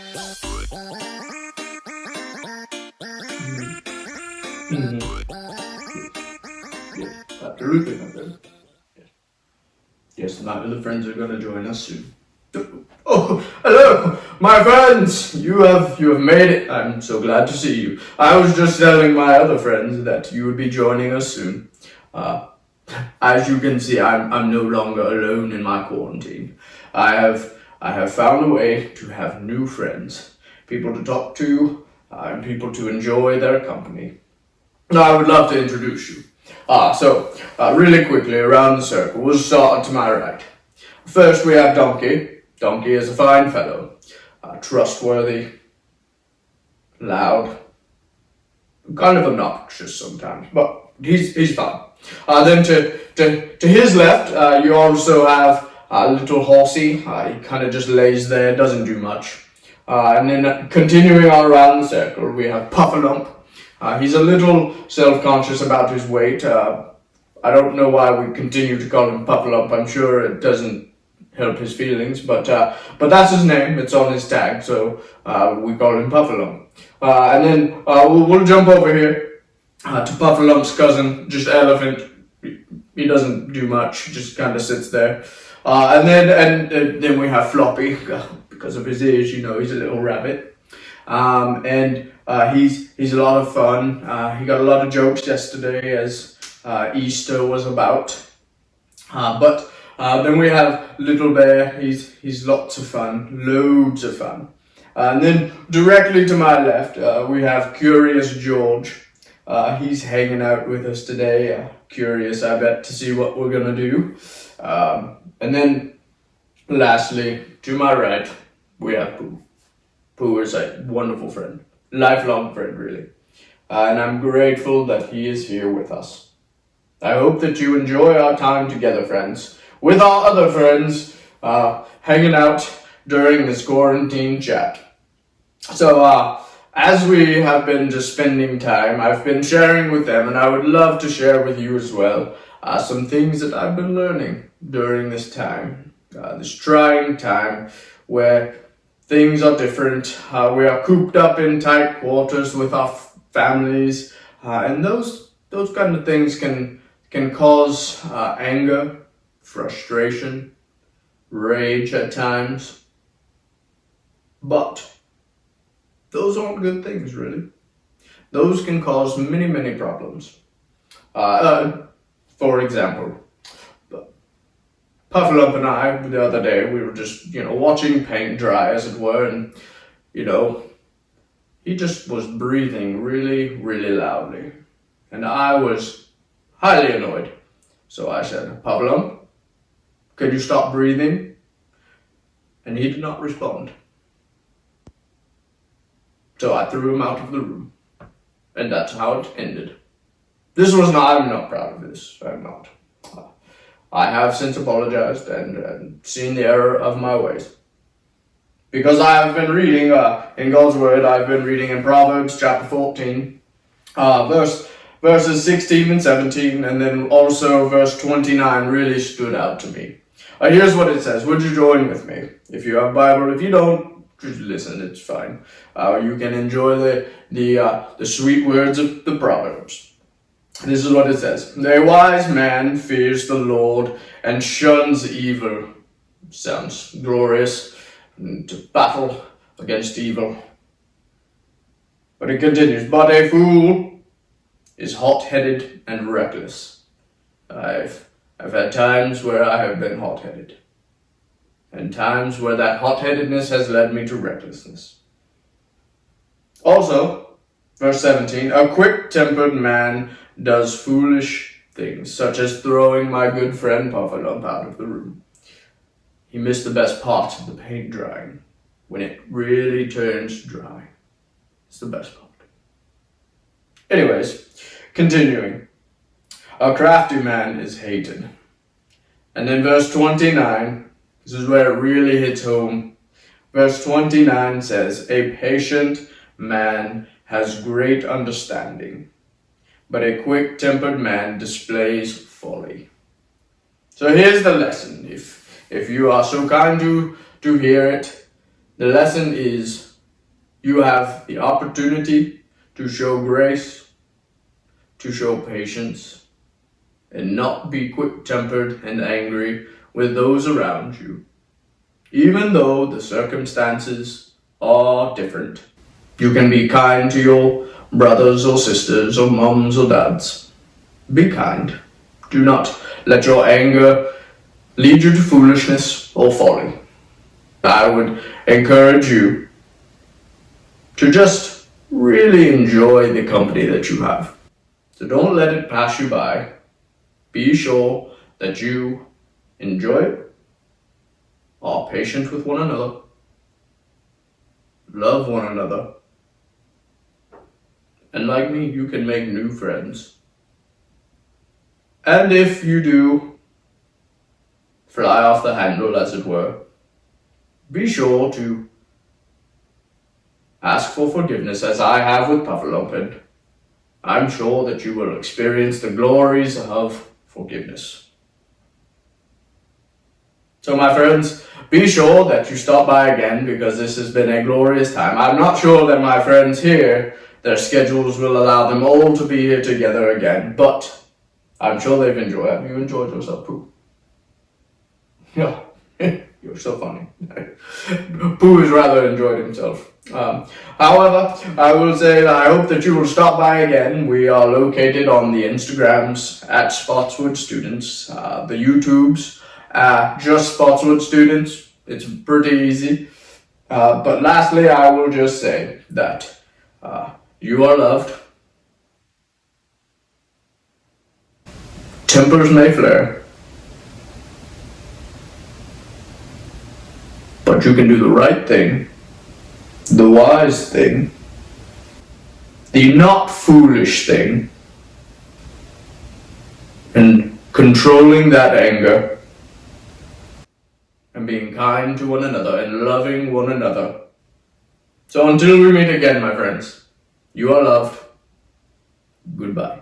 Mhm. Yes, absolutely, my friend. Yes, my other friends are gonna join us soon. Oh, hello, my friends! You have made it. I'm so glad to see you. I was just telling my other friends that you would be joining us soon. Uh, as you can see, I'm no longer alone in my quarantine. I have found a way to have new friends, people to talk to, and people to enjoy their company. Now, I would love to introduce you. Really quickly around the circle, we'll start to my right. First, we have Donkey. Donkey is a fine fellow, trustworthy, loud, kind of obnoxious sometimes, but he's fine. Then to his left, you also have little Horsey. He kind of just lays there, doesn't do much. And then continuing on around the circle, we have Puffalump. He's a little self-conscious about his weight. I don't know why we continue to call him Puffalump. I'm sure it doesn't help his feelings, but that's his name. It's on his tag, so we call him Puffalump. And then we'll jump over here to Puffalump's cousin, just Elephant. He doesn't do much, just kind of sits there. And then we have Floppy, because of his ears, he's a little rabbit. He's a lot of fun. He got a lot of jokes yesterday as Easter was about. But then we have Little Bear. He's lots of fun, loads of fun. And then directly to my left, we have Curious George. He's hanging out with us today. Curious, I bet, to see what we're gonna do. And then lastly, to my right, we have Pooh. Pooh is a wonderful friend, lifelong friend, really. And I'm grateful that he is here with us. I hope that you enjoy our time together, friends, with our other friends hanging out during this quarantine chat. So, as we have been just spending time, I've been sharing with them, and I would love to share with you as well some things that I've been learning during this time, this trying time where things are different. We are cooped up in tight quarters with our families, and those kind of things can cause anger, frustration, rage at times. But those aren't good things, really. Those can cause many, many problems. For example, Puffalump and I, the other day, we were just, watching paint dry, as it were, and, he just was breathing really, really loudly. And I was highly annoyed. So I said, Puffalump, could you stop breathing? And he did not respond. So I threw him out of the room. And that's how it ended. I'm not proud of this. I'm not. I have since apologized and seen the error of my ways. Because I have been reading in God's Word, I've been reading in Proverbs chapter 14, verses 16 and 17, and then also verse 29 really stood out to me. Here's what it says. Would you join with me? If you have a Bible, if you don't, just listen, it's fine. You can enjoy the sweet words of the Proverbs. This is what it says. A wise man fears the Lord and shuns evil. Sounds glorious. To battle against evil. But it continues. But a fool is hot-headed and reckless. I've had times where I have been hot-headed. And times where that hot-headedness has led me to recklessness. Also, verse 17, a quick-tempered man does foolish things, such as throwing my good friend Puffalump out of the room. He missed the best part of the paint drying, when it really turns dry. It's the best part. Anyways, continuing. A crafty man is hated. And then verse 29, this is where it really hits home. Verse 29 says, a patient man has great understanding, but a quick-tempered man displays folly. So here's the lesson. If you are so kind to hear it, the lesson is You have the opportunity to show grace, to show patience, and not be quick-tempered and angry with those around you, even though the circumstances are different. You can be kind to your brothers or sisters or mums or dads. Be kind. Do not let your anger lead you to foolishness or folly. I would encourage you to just really enjoy the company that you have. So don't let it pass you by. Be sure that you enjoy it, are patient with one another, love one another, and like me, you can make new friends. And if you do fly off the handle, as it were, be sure to ask for forgiveness, as I have with Puffalope. I'm sure that you will experience the glories of forgiveness. So my friends, be sure that you stop by again, because this has been a glorious time. I'm not sure that my friends here, their schedules will allow them all to be here together again, but I'm sure they've enjoyed. Have you enjoyed yourself, Pooh? Yeah, you're so funny. Pooh has rather enjoyed himself. However, I will say that I hope that you will stop by again. We are located on the Instagrams at Spotswood Students, the YouTubes, just Spotswood Students. It's pretty easy. But lastly, I will just say that you are loved. Tempers may flare, but you can do the right thing, the wise thing, the not foolish thing, and controlling that anger, and being kind to one another and loving one another. So until we meet again, my friends, you are loved. Goodbye.